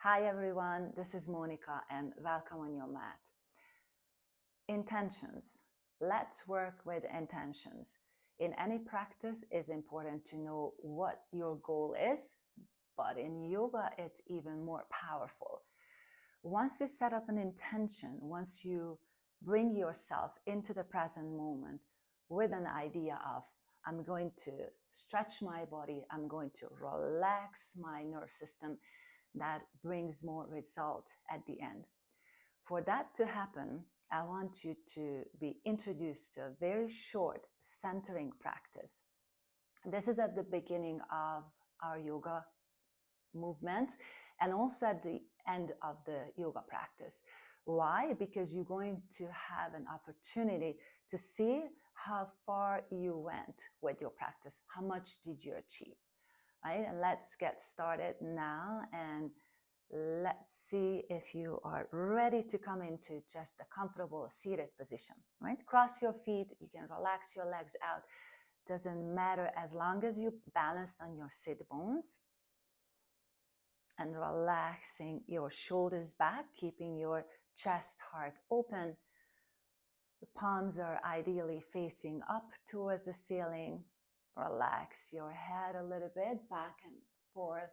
Hi everyone, this is Monica and welcome on your mat. Intentions. Let's work with intentions. In any practice, it's important to know what your goal is, but in yoga, it's even more powerful. Once you set up an intention, once you bring yourself into the present moment with an idea of, I'm going to stretch my body, I'm going to relax my nervous system, that brings more result at the end. For that to happen, I want you to be introduced to a very short centering practice. This is at the beginning of our yoga movement and also at the end of the yoga practice. Why? Because you're going to have an opportunity to see how far you went with your practice. How much did you achieve? Right? And let's get started now and let's see if you are ready to come into just a comfortable seated position, right? Cross your feet, you can relax your legs out. Doesn't matter as long as you balanced on your sit bones and relaxing your shoulders back, keeping your chest, heart open. The palms are ideally facing up towards the ceiling. Relax your head a little bit, back and forth,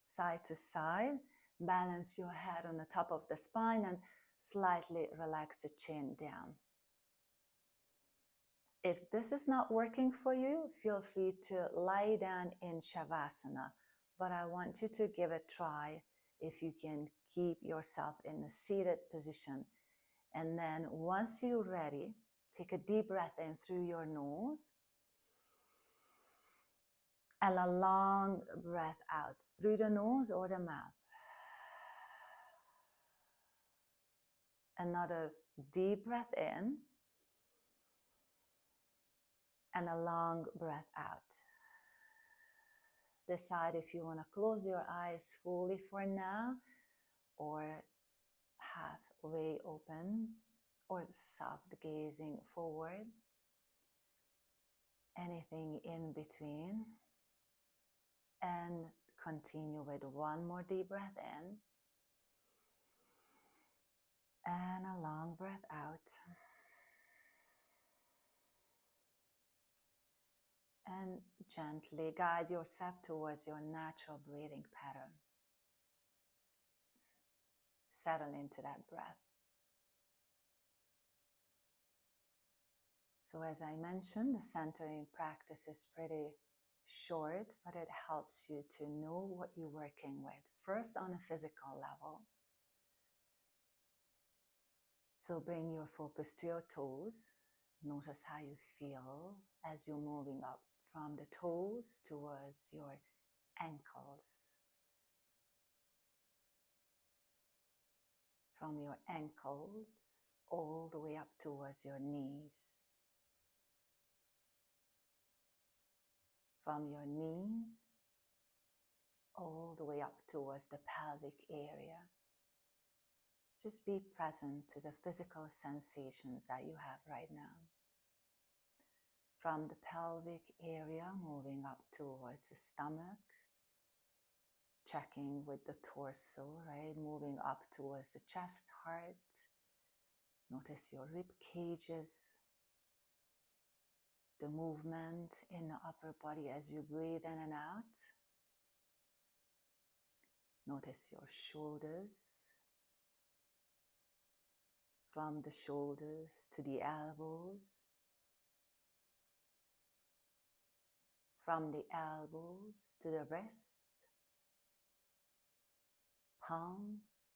side to side. Balance your head on the top of the spine and slightly relax the chin down. If this is not working for you, feel free to lie down in Shavasana, but I want you to give it a try if you can keep yourself in a seated position. And then once you're ready, take a deep breath in through your nose and a long breath out through the nose or the mouth. Another deep breath in and a long breath out. Decide if you want to close your eyes fully for now or halfway open or soft gazing forward. Anything in between. And continue with one more deep breath in and a long breath out. And gently guide yourself towards your natural breathing pattern. Settle into that breath. So as I mentioned, the centering practice is pretty short, but it helps you to know what you're working with. First on a physical level. So bring your focus to your toes. Notice how you feel as you're moving up from the toes towards your ankles. From your ankles all the way up towards your knees. From your knees all the way up towards the pelvic area. Just be present to the physical sensations that you have right now. From the pelvic area, moving up towards the stomach, checking with the torso, right? Moving up towards the chest, heart. Notice your rib cages, the movement in the upper body as you breathe in and out. Notice your shoulders. From the shoulders to the elbows. From the elbows to the wrists, palms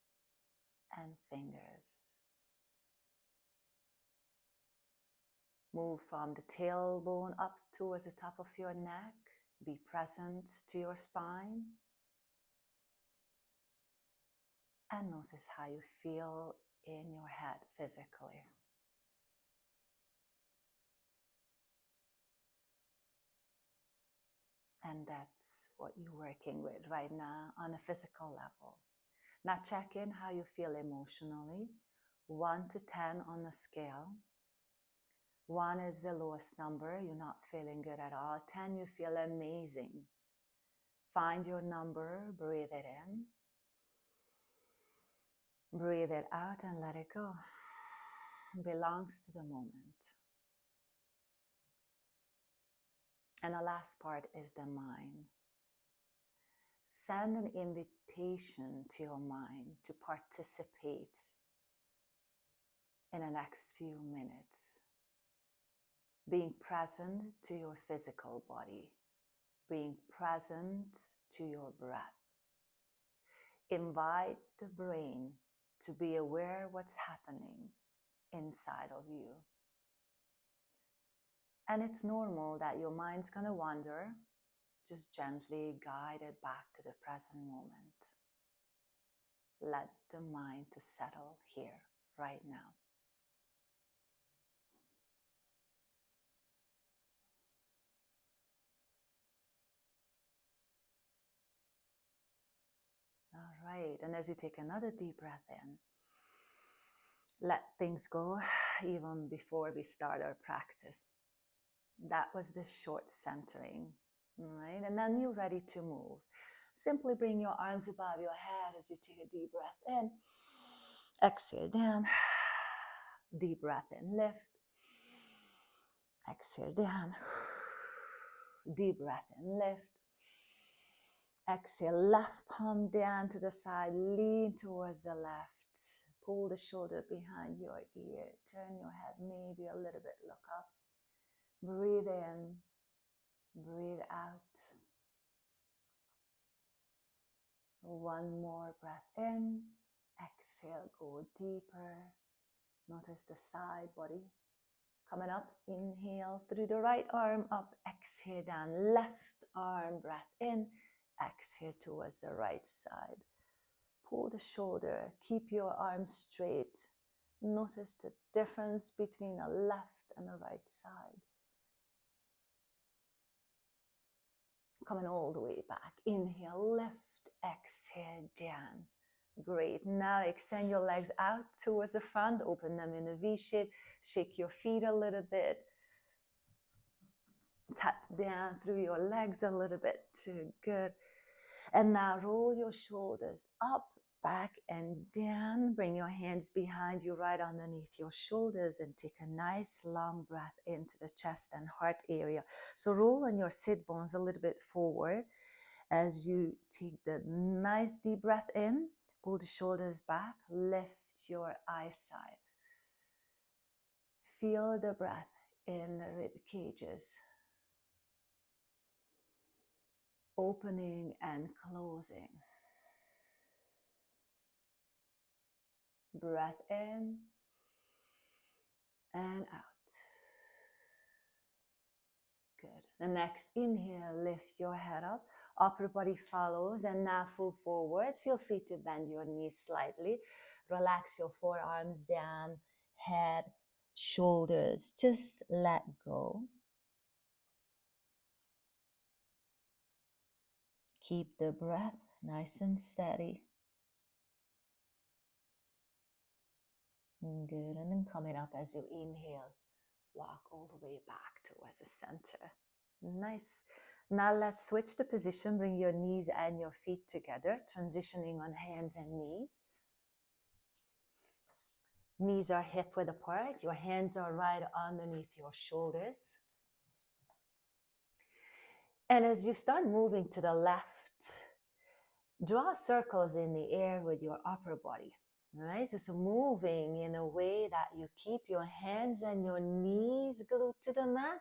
and fingers. Move from the tailbone up towards the top of your neck. Be present to your spine. And notice how you feel in your head physically. And that's what you're working with right now on a physical level. Now check in how you feel emotionally. 1 to 10 on the scale. 1 is the lowest number, you're not feeling good at all. 10, you feel amazing. Find your number, breathe it in. Breathe it out and let it go. Belongs to the moment. And the last part is the mind. Send an invitation to your mind to participate in the next few minutes. Being present to your physical body. Being present to your breath. Invite the brain to be aware what's happening inside of you. And it's normal that your mind's going to wander. Just gently guide it back to the present moment. Let the mind to settle here, right now. All right, and as you take another deep breath in, let things go even before we start our practice. That was the short centering, right? And then you're ready to move. Simply bring your arms above your head as you take a deep breath in. Exhale down. Deep breath in, lift. Exhale down. Deep breath in, lift. Exhale, left palm down to the side, lean towards the left. Pull the shoulder behind your ear. Turn your head maybe a little bit, look up. Breathe in, breathe out. One more breath in. Exhale, go deeper. Notice the side body coming up. Inhale through the right arm up. Exhale down. Left arm, breath in. Exhale towards the right side. Pull the shoulder. Keep your arms straight. Notice the difference between the left and the right side. Coming all the way back. Inhale, lift. Exhale down. Great. Now extend your legs out towards the front. Open them in a V shape. Shake your feet a little bit. Tap down through your legs a little bit too. Good. And now roll your shoulders up, back, and down. Bring your hands behind you, right underneath your shoulders, and take a nice long breath into the chest and heart area. So roll on your sit bones a little bit forward as you take the nice deep breath in. Pull the shoulders back, lift your eyesight. Feel the breath in the rib cages. Opening and closing. Breath in and out. Good. The next inhale, lift your head up. Upper body follows, and now full forward. Feel free to bend your knees slightly. Relax your forearms down, head, shoulders. Just let go. Keep the breath nice and steady. Good. And then coming up as you inhale, walk all the way back towards the center. Nice. Now let's switch the position. Bring your knees and your feet together, transitioning on hands and knees. Knees are hip width apart. Your hands are right underneath your shoulders. And as you start moving to the left, draw circles in the air with your upper body. Right? So moving in a way that you keep your hands and your knees glued to the mat,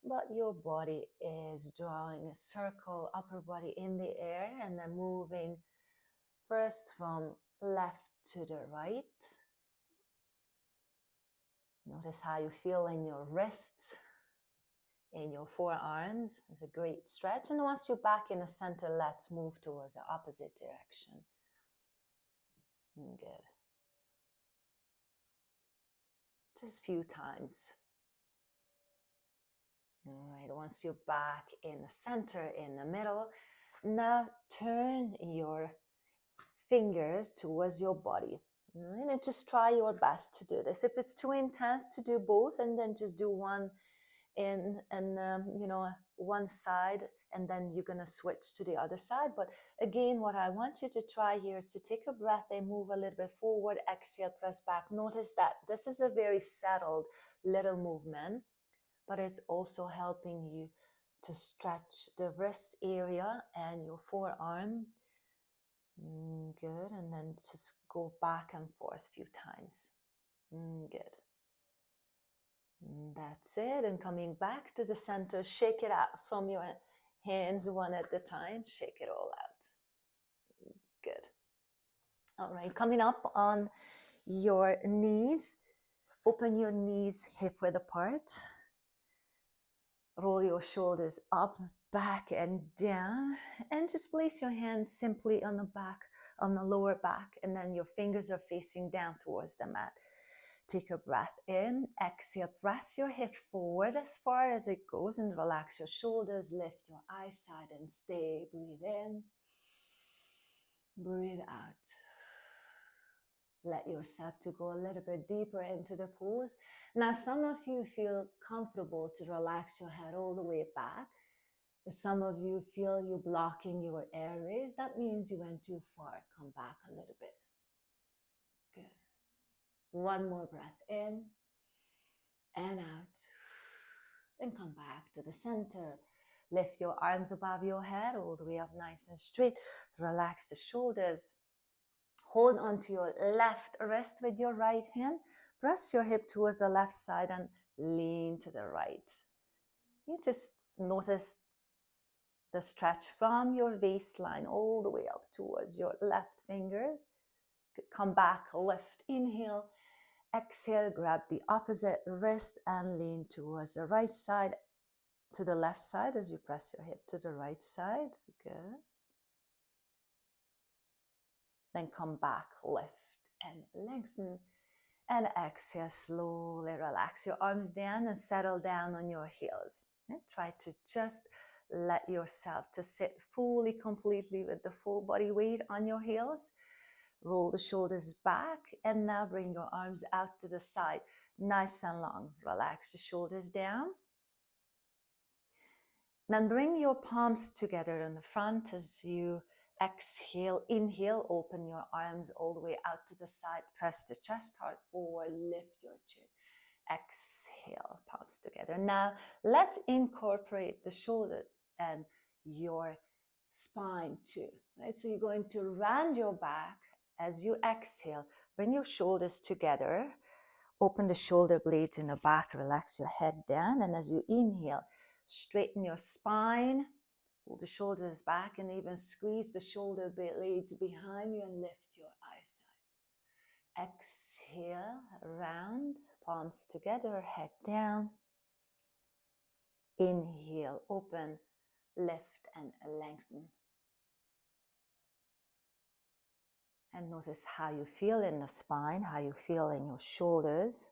but your body is drawing a circle, upper body in the air, and then moving first from left to the right. Notice how you feel in your wrists, in your forearms. It's a great stretch. And once you're back in the center, let's move towards the opposite direction. Good. Just a few times. All right, once you're back in the center, in the middle, now turn your fingers towards your body. And just try your best to do this. If it's too intense, to do both, and then just do one in and one side and then you're going to switch to the other side. But again, what I want you to try here is to take a breath and move a little bit forward, exhale, press back. Notice that this is a very settled little movement, but it's also helping you to stretch the wrist area and your forearm. Good. And then just go back and forth a few times. Good. That's it. And coming back to the center, shake it out from your hands one at a time. Shake it all out. Good. All right. Coming up on your knees. Open your knees hip width apart. Roll your shoulders up, back, and down. And just place your hands simply on the back, on the lower back. And then your fingers are facing down towards the mat. Take a breath in, exhale, press your hip forward as far as it goes and relax your shoulders, lift your eyes side and stay. Breathe in, breathe out. Let yourself to go a little bit deeper into the pose. Now, some of you feel comfortable to relax your head all the way back. Some of you feel you're blocking your airways. That means you went too far. Come back a little bit. Good. One more breath in and out. Then come back to the center. Lift your arms above your head all the way up nice and straight. Relax the shoulders. Hold onto your left wrist with your right hand. Press your hip towards the left side and lean to the right. You just notice the stretch from your waistline all the way up towards your left fingers. Come back, lift, inhale. Exhale, grab the opposite wrist and lean towards the right side, to the left side as you press your hip to the right side. Good. Then come back, lift and lengthen. And exhale, slowly relax your arms down and settle down on your heels. And try to just let yourself to sit fully, completely with the full body weight on your heels. Roll the shoulders back and now bring your arms out to the side, nice and long. Relax the shoulders down. Then bring your palms together in the front as you exhale, inhale, open your arms all the way out to the side, press the chest hard forward, lift your chin. Exhale, palms together. Now let's incorporate the shoulder and your spine too, right? So you're going to round your back as you exhale, bring your shoulders together, open the shoulder blades in the back, relax your head down, and as you inhale, straighten your spine, pull the shoulders back, and even squeeze the shoulder blades behind you and lift your eyes side. Exhale, round, palms together, head down. Inhale, open, lift, and lengthen. And notice how you feel in the spine, how you feel in your shoulders.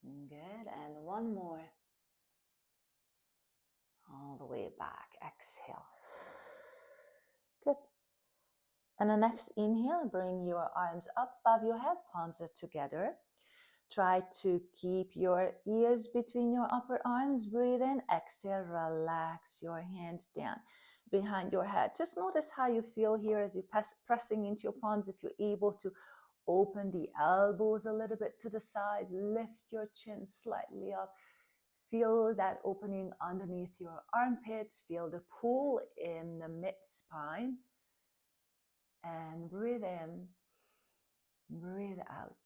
Good, and one more. All the way back, exhale. Good. And the next inhale, bring your arms up above your head, palms are together. Try to keep your ears between your upper arms. Breathe in, exhale, relax your hands down behind your head. Just notice how you feel here as you're pressing into your palms. If you're able to open the elbows a little bit to the side, lift your chin slightly up. Feel that opening underneath your armpits. Feel the pull in the mid-spine. And breathe in, breathe out.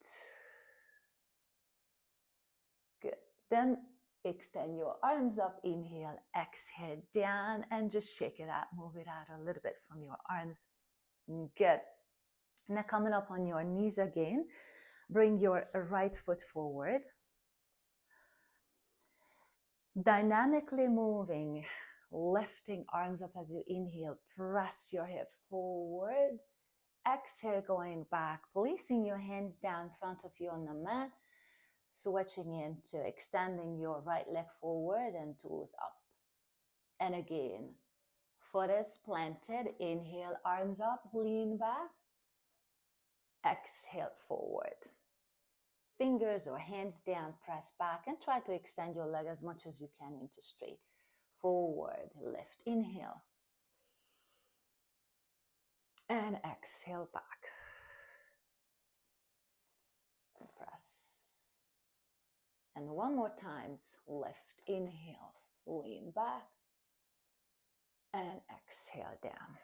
Good. Then extend your arms up, inhale, exhale, down, and just shake it out. Move it out a little bit from your arms. Good. Now coming up on your knees again, bring your right foot forward. Dynamically moving, lifting arms up as you inhale, press your hip forward. Exhale, going back, placing your hands down in front of you on the mat, switching into extending your right leg forward and toes up. And again, foot is planted, inhale, arms up, lean back, exhale, forward. Fingers or hands down, press back, and try to extend your leg as much as you can into straight. forward, lift, inhale. And exhale back. And press. And one more time, lift, inhale, lean back. And exhale down.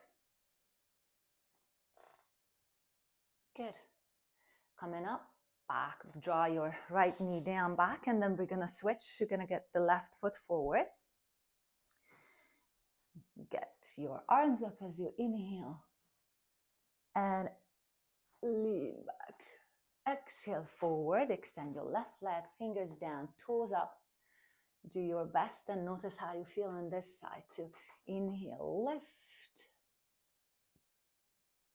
Good. Coming up, back, draw your right knee down back, and then we're gonna switch. You're gonna get the left foot forward. Get your arms up as you inhale. And lean back. Exhale forward, extend your left leg, fingers down, toes up. Do your best and notice how you feel on this side too. Inhale, lift.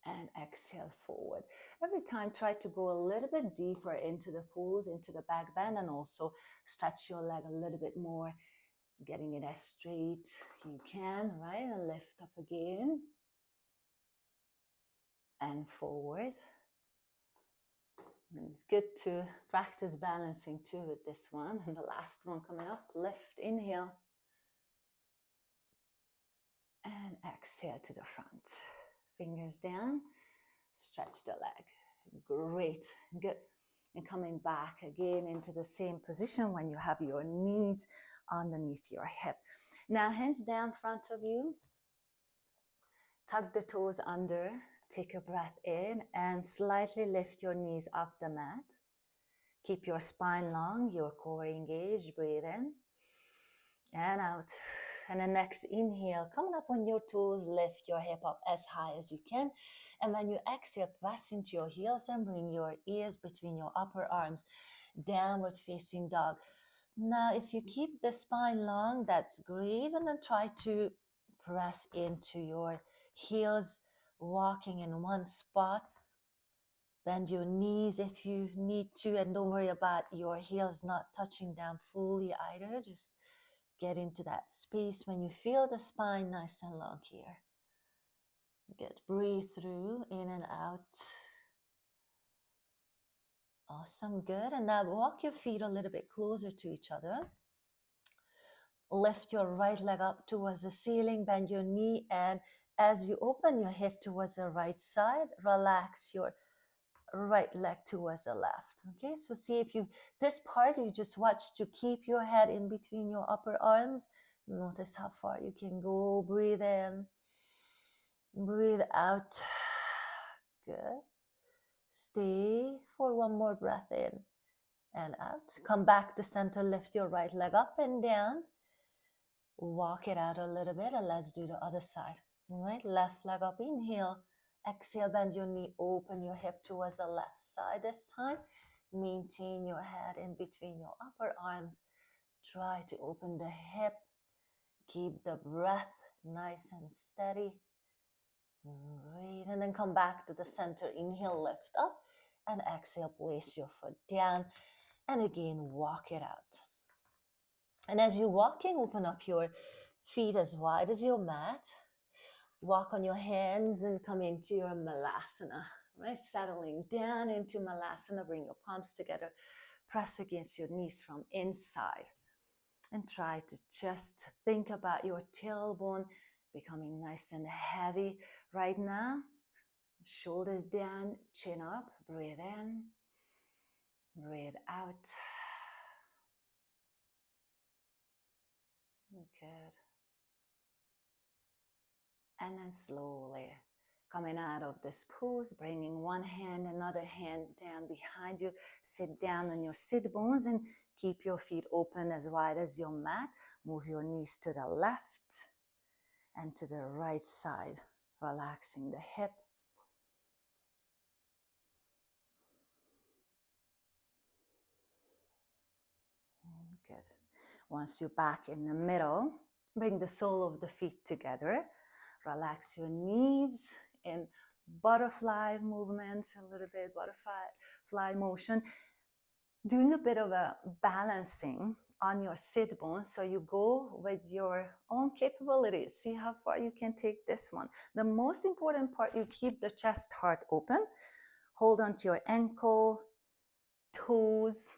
And exhale forward. Every time try to go a little bit deeper into the pose, into the back bend, and also stretch your leg a little bit more, getting it as straight you can, right? And lift up again. And forward. And it's good to practice balancing too with this one. And the last one coming up, lift, inhale. And exhale to the front. Fingers down, stretch the leg. Great, good. And coming back again into the same position when you have your knees underneath your hip. Now hands down front of you. Tuck the toes under. Take a breath in and slightly lift your knees off the mat. Keep your spine long, your core engaged. Breathe in and out. And the next inhale, coming up on your toes, lift your hip up as high as you can. And when you exhale, press into your heels and bring your ears between your upper arms. Downward facing dog. Now, if you keep the spine long, that's great. And then try to press into your heels, walking in one spot. Bend your knees if you need to, and don't worry about your heels not touching down fully either. Just get into that space when you feel the spine nice and long here. Good. Breathe through, in and out. Awesome. Good. And now walk your feet a little bit closer to each other. Lift your right leg up towards the ceiling. Bend your knee, and as you open your hip towards the right side, relax your right leg towards the left. Okay, so see if you, this part you just watch to keep your head in between your upper arms. Notice how far you can go. Breathe in, breathe out. Good. Stay for one more breath in and out. Come back to center. Lift your right leg up and down. Walk it out a little bit, and let's do the other side. All right, left leg up, inhale. Exhale, bend your knee, open your hip towards the left side this time. Maintain your head in between your upper arms. Try to open the hip. Keep the breath nice and steady. Great. And then come back to the center. Inhale, lift up. And exhale, place your foot down. And again, walk it out. And as you're walking, open up your feet as wide as your mat. Walk on your hands and come into your Malasana, right? Settling down into Malasana, bring your palms together, press against your knees from inside. And try to just think about your tailbone becoming nice and heavy right now. Shoulders down, chin up, breathe in, breathe out. Good. And then slowly coming out of this pose, bringing one hand, another hand down behind you. Sit down on your sit bones and keep your feet open as wide as your mat. Move your knees to the left and to the right side, relaxing the hip. Good. Once you're back in the middle, bring the sole of the feet together. Relax your knees in butterfly movements, a little bit butterfly motion. Doing a bit of a balancing on your sit bones. So you go with your own capabilities. See how far you can take this one. The most important part, you keep the chest heart open. Hold on to your ankle, toes.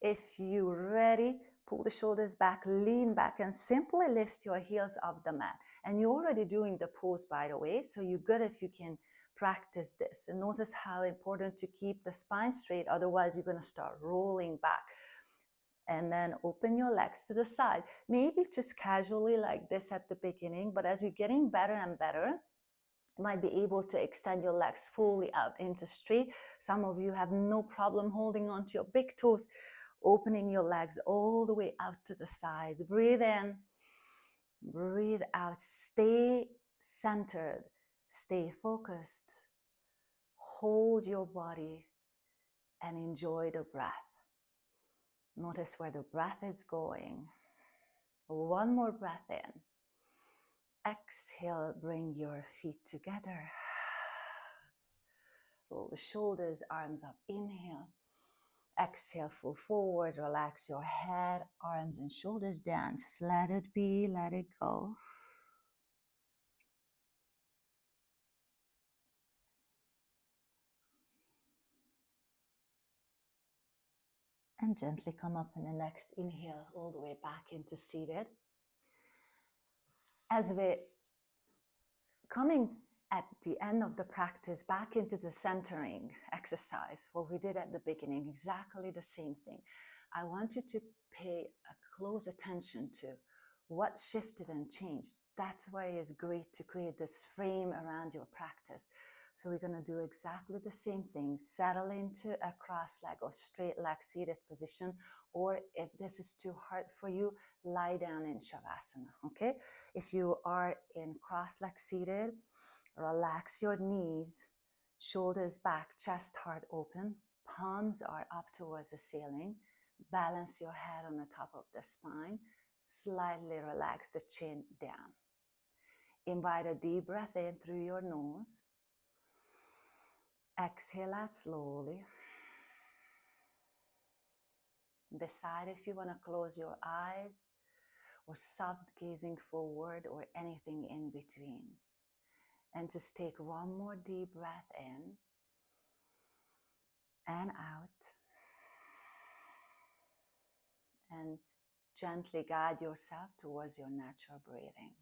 If you're ready, pull the shoulders back, lean back, and simply lift your heels off the mat. And you're already doing the pose, by the way, so you're good if you can practice this. And notice how important to keep the spine straight, otherwise you're going to start rolling back. And then open your legs to the side. Maybe just casually like this at the beginning, but as you're getting better and better, you might be able to extend your legs fully out into straight. Some of you have no problem holding on to your big toes, opening your legs all the way out to the side. Breathe in, breathe out. Stay centered, stay focused. Hold your body and enjoy the breath. Notice where the breath is going. One more breath in. Exhale, bring your feet together. Roll the shoulders, arms up. Inhale. Exhale, full forward. Relax your head, arms and shoulders down. Just let it be, let it go. And gently come up in the next inhale, all the way back into seated. As we're coming at the end of the practice back into the centering exercise, what we did at the beginning, exactly the same thing. I want you to pay a close attention to what shifted and changed. That's why it's great to create this frame around your practice. So we're going to do exactly the same thing. Settle into a cross leg or straight leg seated position, or if this is too hard for you, lie down in Shavasana, okay? If you are in cross leg seated, relax your knees, shoulders back, chest heart open, palms are up towards the ceiling. Balance your head on the top of the spine. Slightly relax the chin down. Invite a deep breath in through your nose. Exhale out slowly. Decide if you want to close your eyes or soft gazing forward or anything in between. And just take one more deep breath in and out. And gently guide yourself towards your natural breathing.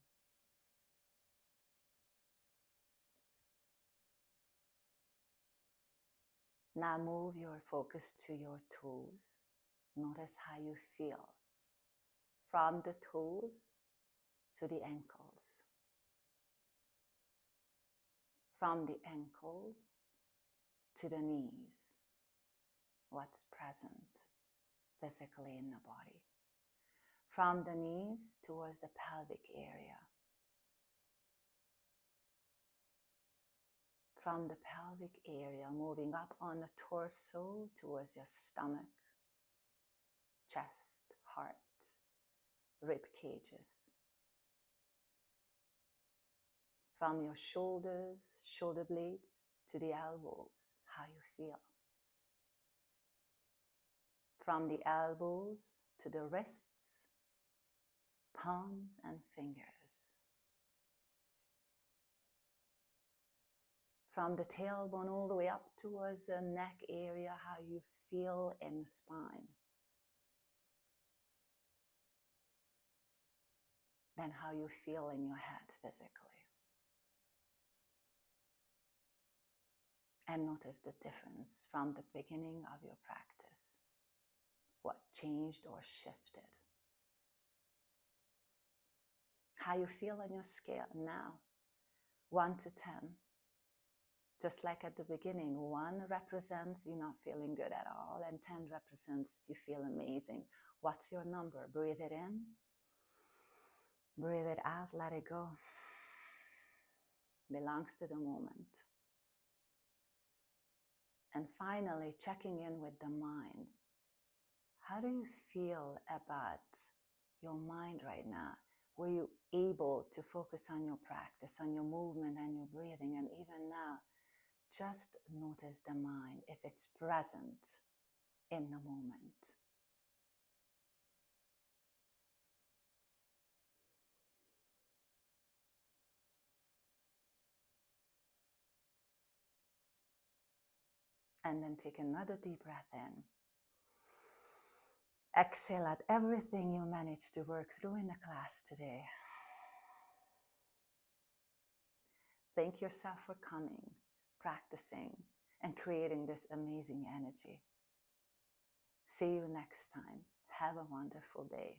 Now move your focus to your toes. Notice how you feel from the toes to the ankles. From the ankles to the knees. What's present physically in the body. From the knees towards the pelvic area. From the pelvic area, moving up on the torso towards your stomach, chest, heart, rib cages. From your shoulders, shoulder blades to the elbows, how you feel. From the elbows to the wrists, palms and fingers. From the tailbone all the way up towards the neck area, how you feel in the spine. Then how you feel in your head physically. And notice the difference from the beginning of your practice. What changed or shifted. How you feel on your scale now, 1 to 10. Just like at the beginning, 1 represents you're not feeling good at all, and 10 represents you feel amazing. What's your number? Breathe it in. Breathe it out, let it go. Belongs to the moment. And finally, checking in with the mind. How do you feel about your mind right now? Were you able to focus on your practice, on your movement and your breathing? And even now, just notice the mind, if it's present in the moment. And then take another deep breath in. Exhale at everything you managed to work through in the class today. Thank yourself for coming, practicing, and creating this amazing energy. See you next time. Have a wonderful day.